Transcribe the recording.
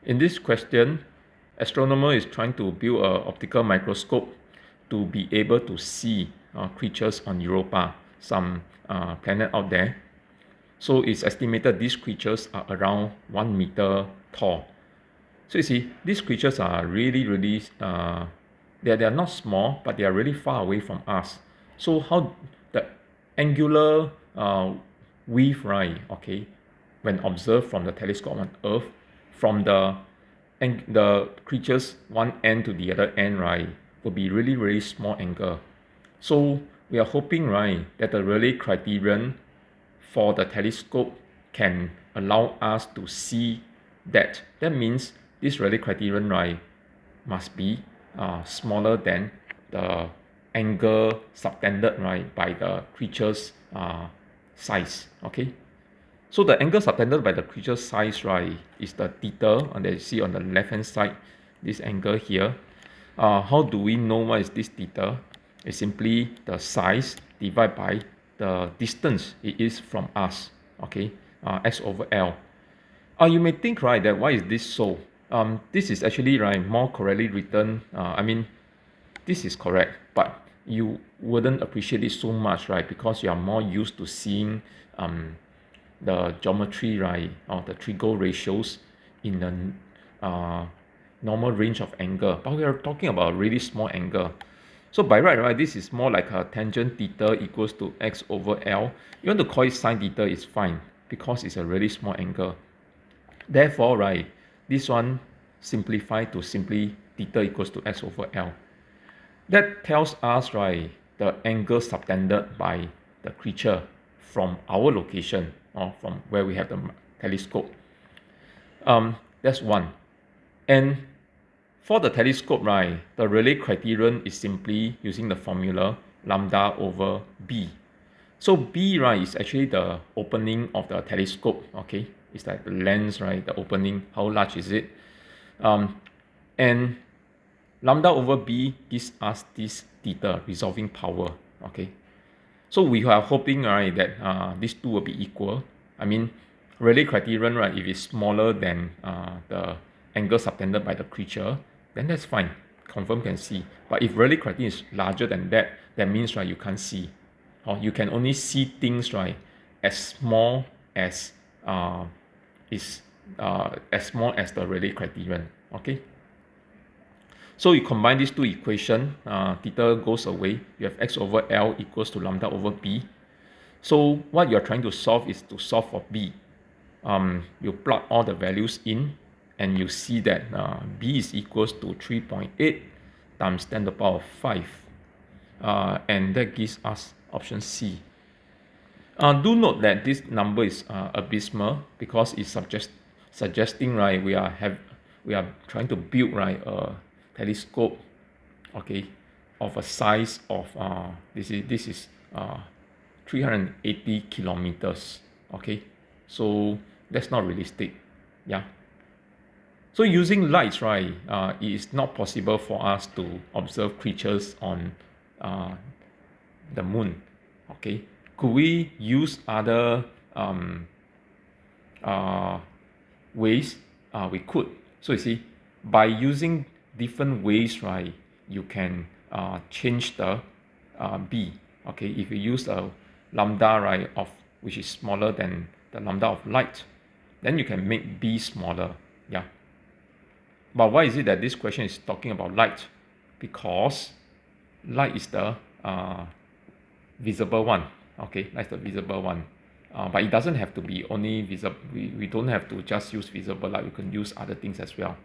In this question, astronomer is trying to build an optical microscope to be able to see creatures on Europa, some planet out there. So it's estimated these creatures are around 1 meter tall. So you see, these creatures are really, they are not small, but they are really far away from us. So how the angular width, right, okay, when observed from the telescope on Earth, from the creatures one end to the other end, right, will be really, really small angle. So we are hoping, right, that the Rayleigh criterion for the telescope can allow us to see that. That means this Rayleigh criterion, right, must be smaller than the angle subtended, right, by the creature's size. Okay. So the angle subtended by the creature's size, right, is the theta, and that you see on the left hand side, this angle here. How do we know what is this theta? It's simply the size divided by the distance it is from us. Okay, x over L. You may think, right, that why is this so? This is actually, right, more correctly written. This is correct, but you wouldn't appreciate it so much, right, because you are more used to seeing the geometry, right, or the trigo ratios in the normal range of angle. But we are talking about a really small angle. So by right, this is more like a tangent theta equals to x over L. You want to call it sine theta, it's fine, because it's a really small angle. Therefore, right, this one simplify to simply theta equals to x over L. That tells us, right, the angle subtended by the creature from our location, or from where we have the telescope. That's one. And for the telescope, right, the Rayleigh criterion is simply using the formula lambda over b. So b, right, is actually the opening of the telescope. Okay, it's like the lens, right, the opening, how large is it? And lambda over b gives us this theta, resolving power. Okay, so we are hoping, right, that these two will be equal. I mean, Rayleigh criterion, right, if it's smaller than the angle subtended by the creature, then that's fine, confirm can see. But if Rayleigh criterion is larger than that, that means, right, you can't see, or you can only see things, right, as small as as small as the Rayleigh criterion. Okay. So you combine these two equations, theta goes away. You have x over L equals to lambda over b. So what you're trying to solve is to solve for b. You plug all the values in, and you see that b is equals to 3.8 times 10 to the power of 5. And that gives us option C. Do note that this number is abysmal, because it's suggesting, right, we are trying to build, right, a telescope, okay, of a size of this is 380 kilometers. Okay, so that's not realistic. Yeah. So using lights, right, it is not possible for us to observe creatures on the moon. Okay, could we use other ways? We could. So you see, by using different ways, right, you can change the b. Okay, if you use a lambda, right, of which is smaller than the lambda of light, then you can make b smaller. Yeah. But why is it that this question is talking about light? Because light is the visible one. Okay, that's the visible one. But it doesn't have to be only visible. We don't have to just use visible light. We can use other things as well.